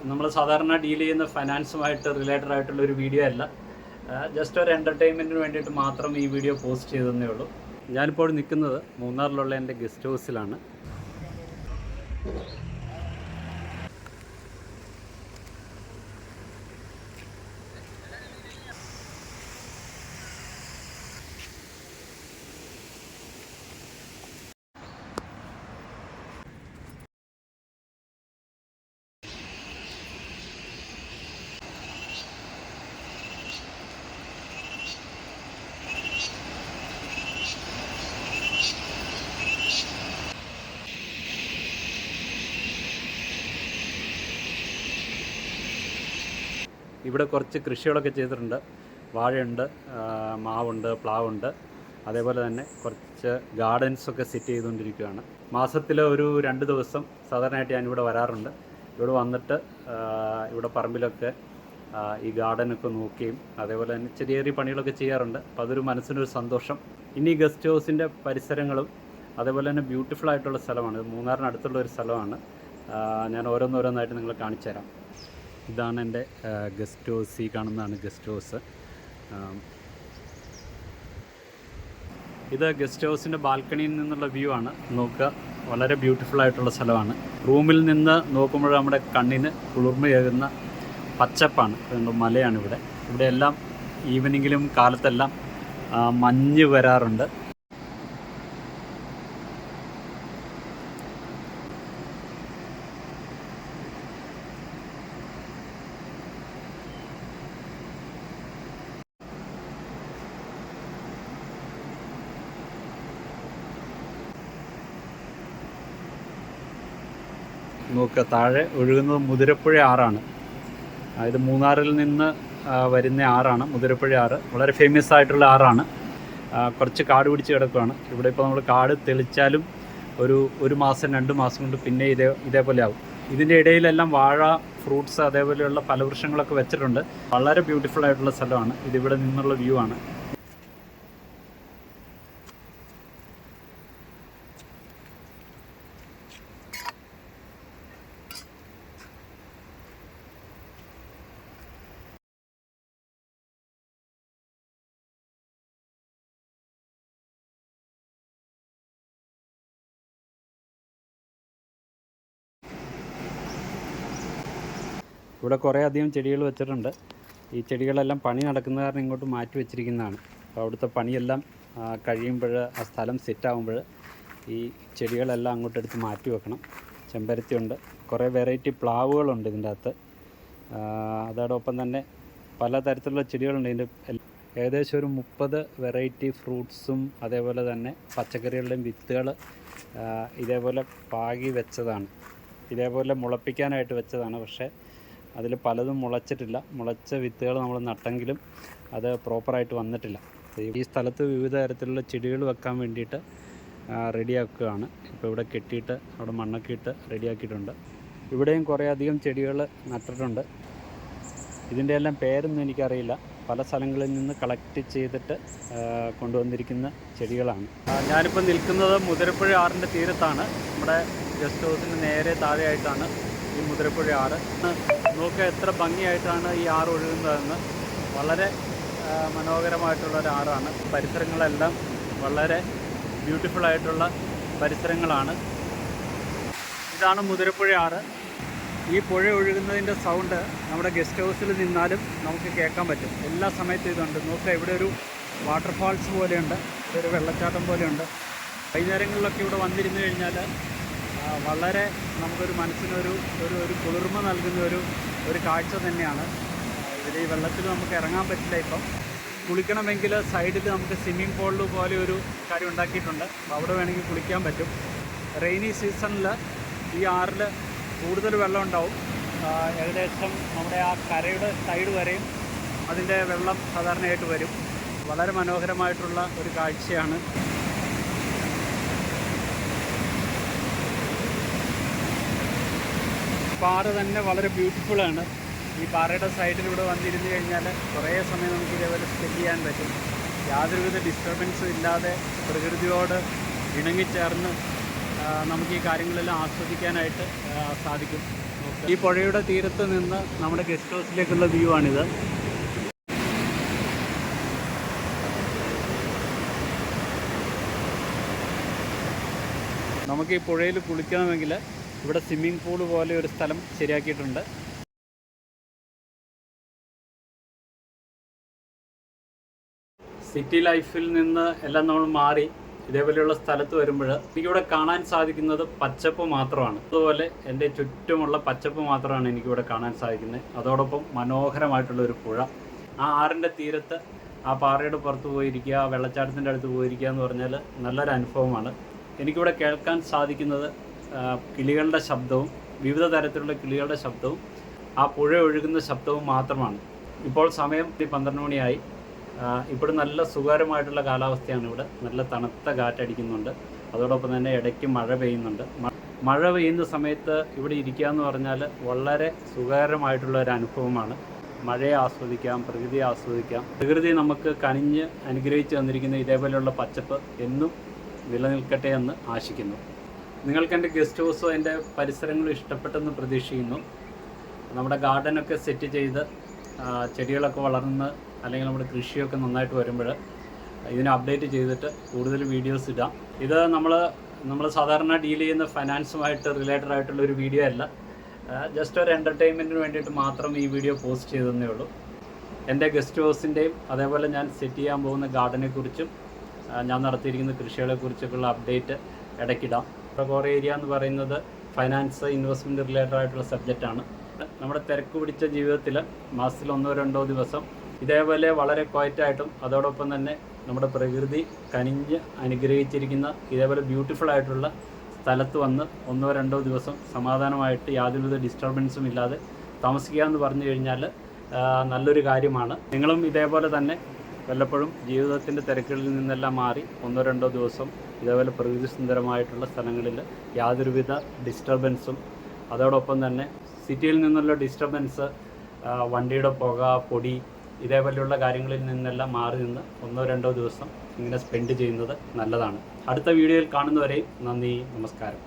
നമ്മൾ സാധാരണ ഡീൽ ചെയ്യുന്ന ഫൈനാൻസുമായിട്ട് റിലേറ്റഡ് ആയിട്ടുള്ള ഒരു വീഡിയോ അല്ല. ജസ്റ്റ് ഒരു എൻ്റർടൈൻമെൻറ്റിന് വേണ്ടിയിട്ട് മാത്രം ഈ വീഡിയോ പോസ്റ്റ് ചെയ്തതേ ഉള്ളൂ. ഞാനിപ്പോൾ നിൽക്കുന്നത് മൂന്നാറിലുള്ള എൻ്റെ ഗസ്റ്റ് ഹൗസിലാണ്. ഇവിടെ കുറച്ച് കൃഷികളൊക്കെ ചെയ്തിട്ടുണ്ട്. വാഴയുണ്ട്, മാവുണ്ട്, പ്ലാവുണ്ട്. അതേപോലെ തന്നെ കുറച്ച് ഗാർഡൻസൊക്കെ സെറ്റ് ചെയ്തുകൊണ്ടിരിക്കുകയാണ്. മാസത്തിൽ ഒരു 2 ദിവസം സാധാരണയായിട്ട് ഞാനിവിടെ വരാറുണ്ട്. ഇവിടെ വന്നിട്ട് ഇവിടെ പറമ്പിലൊക്കെ ഈ ഗാർഡനൊക്കെ നോക്കുകയും അതേപോലെ തന്നെ ചെറിയ ചെറിയ പണികളൊക്കെ ചെയ്യാറുണ്ട്. അപ്പോൾ അതൊരു മനസ്സിനൊരു സന്തോഷം. ഇനി ഗസ്റ്റ് ഹൗസിൻ്റെ പരിസരങ്ങളും അതേപോലെ തന്നെ ബ്യൂട്ടിഫുൾ ആയിട്ടുള്ള സ്ഥലമാണ്. മൂന്നാറിനടുത്തുള്ള ഒരു സ്ഥലമാണ്. ഞാൻ ഓരോന്നോരോന്നായിട്ട് നിങ്ങളെ കാണിച്ചു തരാം. ഇതാണ് എൻ്റെ ഗസ്റ്റ് ഹൗസ്. ഈ കാണുന്നതാണ് ഗസ്റ്റ് ഹൗസ്. ഇത് ഗസ്റ്റ് ഹൗസിൻ്റെ ബാൽക്കണിയിൽ നിന്നുള്ള വ്യൂ ആണ്. നോക്കുക, വളരെ ബ്യൂട്ടിഫുൾ ആയിട്ടുള്ള സ്ഥലമാണ്. റൂമിൽ നിന്ന് നോക്കുമ്പോൾ നമ്മുടെ കണ്ണിന് കുളിർമയേകുന്ന പച്ചപ്പാണ്. മലയാണ് ഇവിടെ. ഇവിടെ എല്ലാം ഈവനിങ്ങിലും കാലത്തെല്ലാം മഞ്ഞ് വരാറുണ്ട്. നോക്കുക, താഴെ ഒഴുകുന്നത് മുതിരപ്പുഴ ആറാണ്. ഇത് മൂന്നാറിൽ നിന്ന് വരുന്ന ആറാണ് മുതിരപ്പുഴ ആറ്. വളരെ ഫേമസ് ആയിട്ടുള്ള ആറാണ്. കുറച്ച് കാട് പിടിച്ച് കിടക്കുകയാണ്. ഇവിടെ ഇപ്പോൾ നമ്മൾ കാട് തെളിച്ചാലും ഒരു മാസം 2 മാസം കൊണ്ട് പിന്നെ ഇതേപോലെ ആവും. ഇതിൻ്റെ ഇടയിലെല്ലാം വാഴ, ഫ്രൂട്ട്സ് അതേപോലെയുള്ള ഫലവൃക്ഷങ്ങളൊക്കെ വെച്ചിട്ടുണ്ട്. വളരെ ബ്യൂട്ടിഫുൾ ആയിട്ടുള്ള സ്ഥലമാണ്. ഇതിവിടെ നിന്നുള്ള വ്യൂ ആണ്. ഇവിടെ കുറേ അധികം ചെടികൾ വെച്ചിട്ടുണ്ട്. ഈ ചെടികളെല്ലാം പണി നടക്കുന്ന കാരണം ഇങ്ങോട്ട് മാറ്റി വെച്ചിരിക്കുന്നതാണ്. അപ്പോൾ അവിടുത്തെ പണിയെല്ലാം കഴിയുമ്പോൾ, ആ സ്ഥലം സെറ്റാകുമ്പോൾ ഈ ചെടികളെല്ലാം അങ്ങോട്ട് എടുത്ത് മാറ്റി വെക്കണം. ചെമ്പരത്തിയുണ്ട്, കുറേ വെറൈറ്റി പ്ലാവുകളുണ്ട് ഇതിൻ്റെ അകത്ത്. അതോടൊപ്പം തന്നെ പലതരത്തിലുള്ള ചെടികളുണ്ട്. ഇതിൻ്റെ ഏകദേശം ഒരു 30 വെറൈറ്റി ഫ്രൂട്ട്സും അതേപോലെ തന്നെ പച്ചക്കറികളുടെയും വിത്തുകൾ ഇതേപോലെ പാകി വെച്ചതാണ്. ഇതേപോലെ മുളപ്പിക്കാനായിട്ട് വെച്ചതാണ്. പക്ഷേ അതിൽ പലതും മുളച്ചിട്ടില്ല. മുളച്ച വിത്തുകൾ നമ്മൾ നട്ടെങ്കിലും അത് പ്രോപ്പറായിട്ട് വന്നിട്ടില്ല. ഈ സ്ഥലത്ത് വിവിധ തരത്തിലുള്ള ചെടികൾ വെക്കാൻ വേണ്ടിയിട്ട് റെഡിയാക്കുകയാണ്. ഇപ്പോൾ ഇവിടെ കെട്ടിയിട്ട് അവിടെ മണ്ണൊക്കെ ഇട്ട് റെഡിയാക്കിയിട്ടുണ്ട്. ഇവിടെയും കുറേ അധികം ചെടികൾ നട്ടിട്ടുണ്ട്. ഇതിൻ്റെ എല്ലാം പേരൊന്നും എനിക്കറിയില്ല. പല സ്ഥലങ്ങളിൽ നിന്ന് കളക്ട് ചെയ്തിട്ട് കൊണ്ടുവന്നിരിക്കുന്ന ചെടികളാണ്. ഞാനിപ്പോൾ നിൽക്കുന്നത് മുതിരപ്പുഴ ആറിൻ്റെ തീരത്താണ്. നമ്മുടെ ഗസ്റ്റ് ഹൗസിന് നേരെ താഴെയായിട്ടാണ് ഈ മുതിരപ്പുഴ ആറ്. നോക്കുക എത്ര ഭംഗിയായിട്ടാണ് ഈ ആറ് ഒഴുകുന്നതെന്ന്. വളരെ മനോഹരമായിട്ടുള്ളൊരു ആറാണ്. പരിസരങ്ങളെല്ലാം വളരെ ബ്യൂട്ടിഫുള്ളായിട്ടുള്ള പരിസരങ്ങളാണ്. ഇതാണ് മുതിരപ്പുഴ ആറ്. ഈ പുഴ ഒഴുകുന്നതിൻ്റെ സൗണ്ട് നമ്മുടെ ഗസ്റ്റ് ഹൗസിൽ നിന്നാലും നമുക്ക് കേൾക്കാൻ പറ്റും. എല്ലാ സമയത്തും ഇതുണ്ട്. നോക്കുക, ഇവിടെ ഒരു വാട്ടർഫാൾസ് പോലെയുണ്ട്, ഒരു വെള്ളച്ചാട്ടം പോലെയുണ്ട്. വൈകുന്നേരങ്ങളിലൊക്കെ ഇവിടെ വന്നിരുന്നു കഴിഞ്ഞാൽ വളരെ നമുക്കൊരു മനസ്സിനൊരു ഒരു കുളിർമ നൽകുന്ന ഒരു കാഴ്ച തന്നെയാണ്. ഇതിൽ ഈ വെള്ളത്തിൽ നമുക്ക് ഇറങ്ങാൻ പറ്റില്ല. ഇപ്പം കുളിക്കണമെങ്കിൽ സൈഡിൽ നമുക്ക് സ്വിമ്മിംഗ് പൂൾ പോലെ ഒരു കാര്യം ഉണ്ടാക്കിയിട്ടുണ്ട്. അപ്പോൾ അവിടെ വേണമെങ്കിൽ കുളിക്കാൻ പറ്റും. റെയിനി സീസണിൽ ഈ ആറിൽ കൂടുതൽ വെള്ളം ഉണ്ടാവും. ഏകദേശം നമ്മുടെ ആ കരയുടെ സൈഡ് വരെയും അതിൻ്റെ വെള്ളം സാധാരണയായിട്ട് വരും. വളരെ മനോഹരമായിട്ടുള്ള ഒരു കാഴ്ചയാണ്. പാറ തന്നെ വളരെ ബ്യൂട്ടിഫുള്ളാണ്. ഈ പാറയുടെ സൈഡിലൂടെ വന്നിരുന്നു കഴിഞ്ഞാൽ കുറേ സമയം നമുക്ക് ഇതേപോലെ സ്പെൻഡ് ചെയ്യാൻ പറ്റും. യാതൊരുവിധ ഡിസ്റ്റർബൻസും ഇല്ലാതെ പ്രകൃതിയോട് ഇണങ്ങിച്ചേർന്ന് നമുക്ക് ഈ കാര്യങ്ങളെല്ലാം ആസ്വദിക്കാനായിട്ട് സാധിക്കും. ഈ പുഴയുടെ തീരത്ത് നിന്ന് നമ്മുടെ ഗസ്റ്റ് ഹൗസിലേക്കുള്ള വ്യൂ ആണിത്. നമുക്ക് ഈ പുഴയിൽ കുളിക്കണമെങ്കിൽ ഇവിടെ സ്വിമ്മിംഗ് പൂൾ പോലെ ഒരു സ്ഥലം ശരിയാക്കിയിട്ടുണ്ട്. സിറ്റി ലൈഫിൽ നിന്ന് എല്ലാം നമ്മൾ മാറി ഇതേപോലെയുള്ള സ്ഥലത്ത് വരുമ്പോൾ എനിക്കിവിടെ കാണാൻ സാധിക്കുന്നത് പച്ചപ്പ് മാത്രമാണ്. അതുപോലെ എൻ്റെ ചുറ്റുമുള്ള പച്ചപ്പ് മാത്രമാണ് എനിക്കിവിടെ കാണാൻ സാധിക്കുന്നത്. അതോടൊപ്പം മനോഹരമായിട്ടുള്ള ഒരു പുഴ, ആ ആറിൻ്റെ തീരത്ത് ആ പാറയുടെ പുറത്ത് പോയിരിക്കുക, ആ വെള്ളച്ചാട്ടത്തിൻ്റെ അടുത്ത് പോയിരിക്കുക എന്ന് പറഞ്ഞാൽ നല്ലൊരു അനുഭവമാണ്. എനിക്കിവിടെ കേൾക്കാൻ സാധിക്കുന്നത് കിളികളുടെ ശബ്ദവും വിവിധ തരത്തിലുള്ള കിളികളുടെ ശബ്ദവും ആ പുഴ ഒഴുകുന്ന ശബ്ദവും മാത്രമാണ്. ഇപ്പോൾ സമയം 12 മണിയായി. ഇവിടെ നല്ല സുഖകരമായിട്ടുള്ള കാലാവസ്ഥയാണ്. ഇവിടെ നല്ല തണുത്ത കാറ്റടിക്കുന്നുണ്ട്. അതോടൊപ്പം തന്നെ ഇടയ്ക്ക് മഴ പെയ്യുന്നുണ്ട്. മഴ പെയ്യുന്ന സമയത്ത് ഇവിടെ ഇരിക്കുക എന്ന് പറഞ്ഞാൽ വളരെ സുഖകരമായിട്ടുള്ള ഒരു അനുഭവമാണ്. മഴയെ ആസ്വദിക്കാം, പ്രകൃതിയെ ആസ്വദിക്കാം. പ്രകൃതി നമുക്ക് കനിഞ്ഞ് അനുഗ്രഹിച്ച് തന്നിരിക്കുന്ന ഇതേപോലെയുള്ള പച്ചപ്പ് എന്നും നിലനിൽക്കട്ടെ എന്ന് ആശിക്കുന്നു. നിങ്ങൾക്ക് എൻ്റെ ഗസ്റ്റ് ഹൗസോ എൻ്റെ പരിസരങ്ങളും ഇഷ്ടപ്പെട്ടെന്ന് പ്രതീക്ഷിക്കുന്നു. നമ്മുടെ ഗാർഡനൊക്കെ സെറ്റ് ചെയ്ത് ചെടികളൊക്കെ വളർന്ന് അല്ലെങ്കിൽ നമ്മുടെ കൃഷിയൊക്കെ നന്നായിട്ട് വരുമ്പോൾ ഇതിനെ അപ്ഡേറ്റ് ചെയ്തിട്ട് കൂടുതൽ വീഡിയോസ് ഇടാം. ഇത് നമ്മൾ സാധാരണ ഡീൽ ചെയ്യുന്ന ഫൈനാൻസുമായിട്ട് റിലേറ്റഡ് ആയിട്ടുള്ള ഒരു വീഡിയോ അല്ല. ജസ്റ്റ് ഒരു എൻ്റർടൈൻമെൻറ്റിന് വേണ്ടിയിട്ട് മാത്രം ഈ വീഡിയോ പോസ്റ്റ് ചെയ്തതേ ഉള്ളൂ. എൻ്റെ ഗസ്റ്റ് ഹൗസിൻ്റെയും അതേപോലെ ഞാൻ സെറ്റ് ചെയ്യാൻ പോകുന്ന ഗാർഡനെക്കുറിച്ചും ഞാൻ നടത്തിയിരിക്കുന്ന കൃഷികളെക്കുറിച്ചൊക്കെയുള്ള അപ്ഡേറ്റ് ഇടയ്ക്കിടാം. കോർ ഏരിയ എന്ന് പറയുന്നത് ഫൈനാൻസ്, ഇൻവെസ്റ്റ്മെൻറ്റ് റിലേറ്റഡ് ആയിട്ടുള്ള സബ്ജക്റ്റാണ്. നമ്മുടെ തിരക്ക് പിടിച്ച ജീവിതത്തിൽ മാസത്തിൽ 1-2 ദിവസം ഇതേപോലെ വളരെ ക്വയറ്റായിട്ടും അതോടൊപ്പം തന്നെ നമ്മുടെ പ്രകൃതി കനിഞ്ഞ് അനുഗ്രഹിച്ചിരിക്കുന്ന ഇതേപോലെ ബ്യൂട്ടിഫുൾ ആയിട്ടുള്ള സ്ഥലത്ത് വന്ന് 1-2 ദിവസം സമാധാനമായിട്ട് യാതൊരുവിധ ഡിസ്റ്റർബൻസും ഇല്ലാതെ താമസിക്കുക എന്ന് പറഞ്ഞു കഴിഞ്ഞാൽ നല്ലൊരു കാര്യമാണ്. നിങ്ങളും ഇതേപോലെ തന്നെ വല്ലപ്പോഴും ജീവിതത്തിൻ്റെ തിരക്കുകളിൽ നിന്നെല്ലാം മാറി 1-2 ദിവസം ഇതേപോലെ പ്രകൃതി സുന്ദരമായിട്ടുള്ള സ്ഥലങ്ങളിൽ യാതൊരുവിധ ഡിസ്റ്റർബൻസും അതോടൊപ്പം തന്നെ സിറ്റിയിൽ നിന്നുള്ള ഡിസ്റ്റർബൻസ്, വണ്ടിയുടെ പുക, പൊടി ഇതേപോലെയുള്ള കാര്യങ്ങളിൽ നിന്നെല്ലാം മാറി നിന്ന് 1-2 ദിവസം ഇങ്ങനെ സ്പെൻഡ് ചെയ്യുന്നത് നല്ലതാണ്. അടുത്ത വീഡിയോയിൽ കാണുന്നവരെയും നന്ദി, നമസ്കാരം.